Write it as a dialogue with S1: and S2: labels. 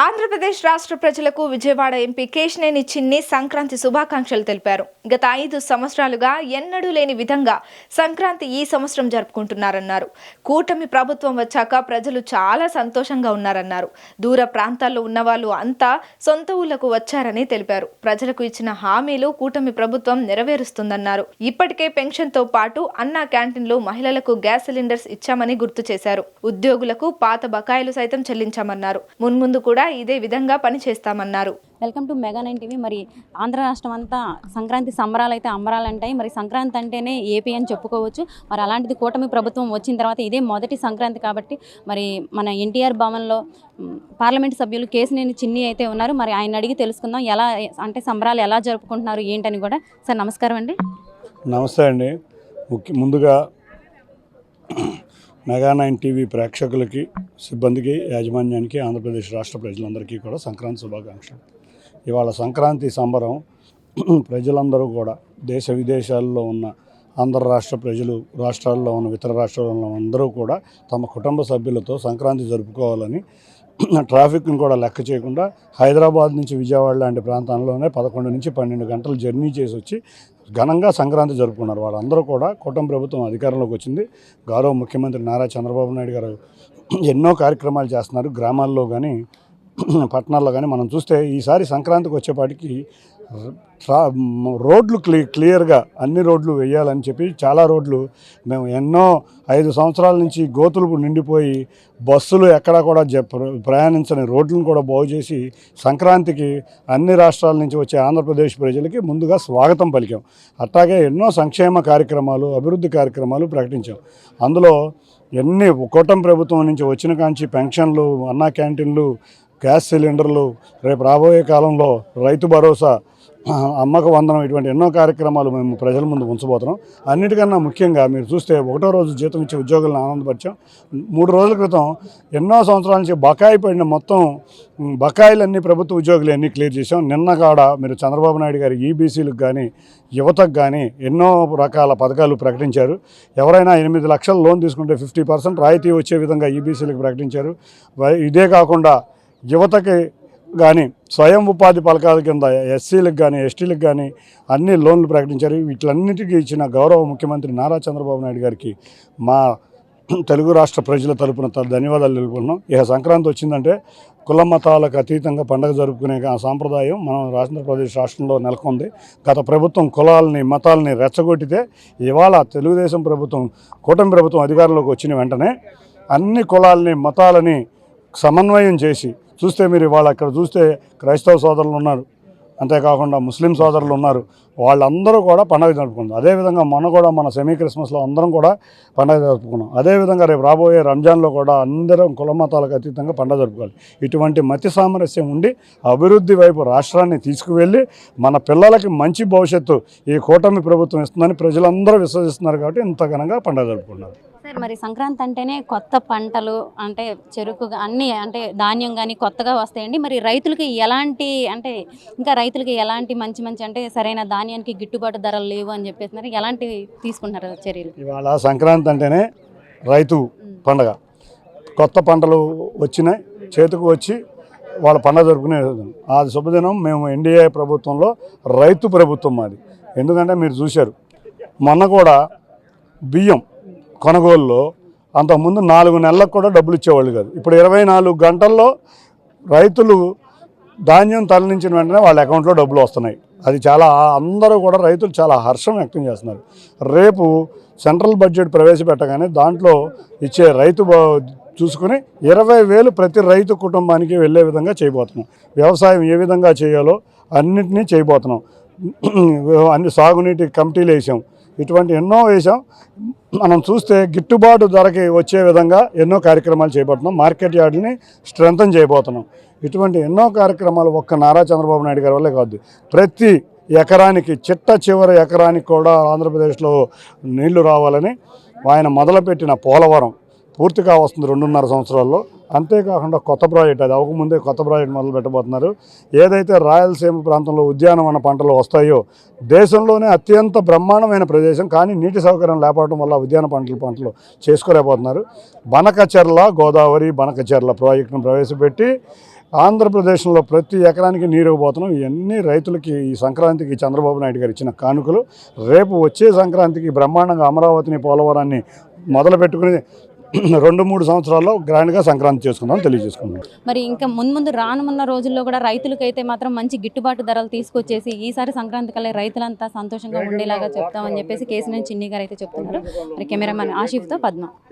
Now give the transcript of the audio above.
S1: ఆంధ్రప్రదేశ్ రాష్ట్ర ప్రజలకు విజయవాడ ఎంపీ కేశినేని చిన్ని సంక్రాంతి శుభాకాంక్షలు తెలిపారు. గత 5 సంవత్సరాలుగా ఎన్నడూ లేని విధంగా సంక్రాంతి ఈ సంవత్సరం జరుపుకుంటున్నారన్నారు. కూటమి ప్రభుత్వం వచ్చాక ప్రజలు చాలా సంతోషంగా ఉన్నారన్నారు. దూర ప్రాంతాల్లో ఉన్నవాళ్ళు అంతా సొంత ఊళ్లకు వచ్చారని తెలిపారు. ప్రజలకు ఇచ్చిన హామీలు కూటమి ప్రభుత్వం నెరవేరుస్తుందన్నారు. ఇప్పటికే పెన్షన్తో పాటు అన్నా క్యాంటీన్లో మహిళలకు గ్యాస్ సిలిండర్స్ ఇచ్చామని గుర్తు చేశారు. ఉద్యోగులకు పాత బకాయిలు సైతం చెల్లించామన్నారు. మున్ముందు కూడా ఇదే విధంగా పని చేస్తామన్నారు.
S2: Welcome to mega 9 TV. మరి ఆంధ్ర రాష్ట్రం అంతా సంక్రాంతి సంబరాలు అయితే అంబరాలంటాయి. మరి సంక్రాంతి అంటేనే ఏపీ అని చెప్పుకోవచ్చు. మరి అలాంటిది కూటమి ప్రభుత్వం వచ్చిన తర్వాత ఇదే మొదటి సంక్రాంతి కాబట్టి మరి మన ఎన్టీఆర్ భవన్లో పార్లమెంట్ సభ్యులు కేశినేని చిన్ని అయితే ఉన్నారు. మరి ఆయన అడిగి తెలుసుకుందాం ఎలా అంటే సంబరాలు ఎలా జరుపుకుంటున్నారు ఏంటని కూడా. సార్ నమస్కారం అండి.
S3: నమస్తే అండి. ముందుగా మెగా 9 టీవీ ప్రేక్షకులకి, సిబ్బందికి, యాజమాన్యానికి, ఆంధ్రప్రదేశ్ రాష్ట్ర ప్రజలందరికీ కూడా సంక్రాంతి శుభాకాంక్షలు. ఇవాళ సంక్రాంతి సంబరం ప్రజలందరూ కూడా దేశ విదేశాల్లో ఉన్న ఆంధ్ర రాష్ట్ర ప్రజలు, రాష్ట్రాల్లో ఉన్న ఇతర రాష్ట్రాల్లో అందరూ కూడా తమ కుటుంబ సభ్యులతో సంక్రాంతి జరుపుకోవాలని ట్రాఫిక్ని కూడా లెక్క చేయకుండా హైదరాబాద్ నుంచి విజయవాడ లాంటి ప్రాంతాల్లోనే 11 నుంచి 12 గంటలు జర్నీ చేసి వచ్చి ఘనంగా సంక్రాంతి జరుపుకున్నారు. వాళ్ళందరూ కూడా కూటమి ప్రభుత్వం అధికారంలోకి వచ్చింది. గౌరవ ముఖ్యమంత్రి నారా చంద్రబాబు నాయుడు గారు ఎన్నో కార్యక్రమాలు చేస్తున్నారు. గ్రామాల్లో కానీ పట్టణాల్లో కానీ మనం చూస్తే ఈసారి సంక్రాంతికి వచ్చేపాటికి రోడ్లు క్లియర్గా అన్ని రోడ్లు వేయాలని చెప్పి చాలా రోడ్లు మేము ఎన్నో 5 సంవత్సరాల నుంచి గోతులు నిండిపోయి బస్సులు ఎక్కడా కూడా ప్రయాణించని రోడ్లను కూడా బాగు చేసి సంక్రాంతికి అన్ని రాష్ట్రాల నుంచి వచ్చే ఆంధ్రప్రదేశ్ ప్రజలకి ముందుగా స్వాగతం పలికాం. అట్లాగే ఎన్నో సంక్షేమ కార్యక్రమాలు, అభివృద్ధి కార్యక్రమాలు ప్రకటించాం. అందులో ఎన్ని కూటమి ప్రభుత్వం నుంచి వచ్చిన కాంచి పెన్షన్లు, అన్నా క్యాంటీన్లు, గ్యాస్ సిలిండర్లు, రేపు రాబోయే కాలంలో రైతు భరోసా, అమ్మక వందనం, ఇటువంటి ఎన్నో కార్యక్రమాలు మేము ప్రజల ముందు ఉంచబోతున్నాం. అన్నిటికన్నా ముఖ్యంగా మీరు చూస్తే 1వ రోజు జీతం ఇచ్చే ఉద్యోగులను ఆనందపరిచాం. 3 రోజుల క్రితం ఎన్నో సంవత్సరాల నుంచి బకాయి పడిన మొత్తం బకాయిలన్నీ ప్రభుత్వ ఉద్యోగులు అన్నీ క్లియర్ చేసాం. నిన్న కాడ మీరు చంద్రబాబు నాయుడు గారి ఈబీసీలకు కానీ యువతకు కానీ ఎన్నో రకాల పథకాలు ప్రకటించారు. ఎవరైనా 8 లక్షల లోన్ తీసుకుంటే 50% రాయితీ వచ్చే విధంగా ఈబీసీలకు ప్రకటించారు. ఇదే కాకుండా యువతకి కానీ స్వయం ఉపాధి పథకాల కింద ఎస్సీలకు కానీ ఎస్టీలకు కానీ అన్ని లోన్లు ప్రకటించారు. వీటిలన్నిటికీ ఇచ్చిన గౌరవ ముఖ్యమంత్రి నారా చంద్రబాబు నాయుడు గారికి మా తెలుగు రాష్ట్ర ప్రజల తరపున ధన్యవాదాలు తెలుపుకున్నాం. ఇక సంక్రాంతి వచ్చిందంటే కుల మతాలకు అతీతంగా పండుగ జరుపుకునే సాంప్రదాయం మన ఆంధ్రప్రదేశ్ రాష్ట్రంలో నెలకొంది. గత ప్రభుత్వం కులాలని, మతాలని రెచ్చగొట్టితే ఇవాళ తెలుగుదేశం ప్రభుత్వం, కూటమి ప్రభుత్వం అధికారంలోకి వచ్చిన వెంటనే అన్ని కులాలని, మతాలని సమన్వయం చేసి చూస్తే మీరు ఇవాళ అక్కడ చూస్తే క్రైస్తవ సోదరులు ఉన్నారు, అంతేకాకుండా ముస్లిం సోదరులు ఉన్నారు. వాళ్ళందరూ కూడా పండుగ జరుపుకున్నారు. అదేవిధంగా కూడా మన సెమీ క్రిస్మస్లో అందరం కూడా పండుగ జరుపుకున్నాం. అదేవిధంగా రేపు రాబోయే రంజాన్లో కూడా అందరం కుల మతాలకు అతీతంగా పండుగ జరుపుకోవాలి. ఇటువంటి మతి సామరస్యం ఉండి అభివృద్ధి వైపు రాష్ట్రాన్ని తీసుకువెళ్ళి మన పిల్లలకి మంచి భవిష్యత్తు ఈ కూటమి ప్రభుత్వం ఇస్తుందని ప్రజలందరూ విశ్వసిస్తున్నారు. కాబట్టి ఇంత ఘనంగా పండుగ జరుపుకున్నారు.
S2: సార్ మరి సంక్రాంతి అంటేనే కొత్త పంటలు అంటే చెరుకు అన్నీ అంటే ధాన్యం కానీ కొత్తగా వస్తాయండి. మరి రైతులకి ఎలాంటి అంటే ఇంకా రైతులకి ఎలాంటి మంచి అంటే సరైన ధాన్యానికి గిట్టుబాటు ధరలు లేవు అని చెప్పేసి ఎలాంటి తీసుకుంటున్నారు చర్యలు?
S3: ఇవాళ సంక్రాంతి అంటేనే రైతు పండుగ. కొత్త పంటలు వచ్చినాయి, చేతికి వచ్చి వాళ్ళ పండుగ జరుపుకునే ఆ శుభదినం. మేము ఎన్డీఏ ప్రభుత్వంలో రైతు ప్రభుత్వం మాది. ఎందుకంటే మీరు చూశారు మొన్న కూడా బియ్యం కొనుగోలులో అంతకుముందు 4 నెలలకు కూడా డబ్బులు ఇచ్చేవాళ్ళు కాదు. ఇప్పుడు 24 గంటల్లో రైతులు ధాన్యం తరలించిన వెంటనే వాళ్ళ అకౌంట్లో డబ్బులు వస్తున్నాయి. అది చాలా అందరూ కూడా రైతులు చాలా హర్షం వ్యక్తం చేస్తున్నారు. రేపు సెంట్రల్ బడ్జెట్ ప్రవేశపెట్టగానే దాంట్లో ఇచ్చే రైతు చూసుకుని 20,000 ప్రతి రైతు కుటుంబానికి వెళ్ళే విధంగా చేయబోతున్నాం. వ్యవసాయం ఏ విధంగా చేయాలో అన్నింటినీ చేయబోతున్నాం. అన్ని సాగునీటి కమిటీలు వేసాం, ఇటువంటి ఎన్నో వేసాం. మనం చూస్తే గిట్టుబాటు ధరకి వచ్చే విధంగా ఎన్నో కార్యక్రమాలు చేపడుతున్నాం. మార్కెట్ యార్డ్ని స్ట్రెంథన్ చేయబోతున్నాం. ఇటువంటి ఎన్నో కార్యక్రమాలు ఒక్క నారా చంద్రబాబు నాయుడు గారి వల్లే కాదు, ప్రతి ఎకరానికి చివరి ఎకరానికి కూడా ఆంధ్రప్రదేశ్లో నీళ్లు రావాలని ఆయన మొదలుపెట్టిన పోలవరం పూర్తిగా వస్తుంది 2.5 సంవత్సరాల్లో. అంతేకాకుండా కొత్త ప్రాజెక్ట్, అది అవ్వకముందే కొత్త ప్రాజెక్ట్ మొదలు పెట్టబోతున్నారు. ఏదైతే రాయలసీమ ప్రాంతంలో ఉద్యానవన పంటలు వస్తాయో, దేశంలోనే అత్యంత బ్రహ్మాండమైన ప్రదేశం, కానీ నీటి సౌకర్యం లేకపోవడం వల్ల ఉద్యాన పంటలు చేసుకోలేకపోతున్నారు. బనకచెర్ల గోదావరి బనకచెర్ల ప్రాజెక్టును ప్రవేశపెట్టి ఆంధ్రప్రదేశ్లో ప్రతి ఎకరానికి నీరు ఇవ్వబోతున్నాం. ఇవన్నీ రైతులకి ఈ సంక్రాంతికి చంద్రబాబు నాయుడు గారు ఇచ్చిన కానుకలు. రేపు వచ్చే సంక్రాంతికి బ్రహ్మాండంగా అమరావతిని, పోలవరాన్ని మొదలు పెట్టుకుని 2-3 సంవత్సరాల్లో గ్రాండ్గా సంక్రాంతి చేసుకుందాం తెలియజేసుకుంటున్నాం.
S2: మరి ఇంకా ముందు రానున్న రోజుల్లో కూడా రైతులకైతే మాత్రం మంచి గిట్టుబాటు ధరలు తీసుకొచ్చేసి ఈసారి సంక్రాంతి కల్లా రైతులంతా సంతోషంగా ఉండేలాగా చెప్తామని చెప్పేసి కేసినేని చిన్ని గారు అయితే చెప్తున్నారు. మరి కెమెరామెన్ ఆసిఫ్తో పద్మ.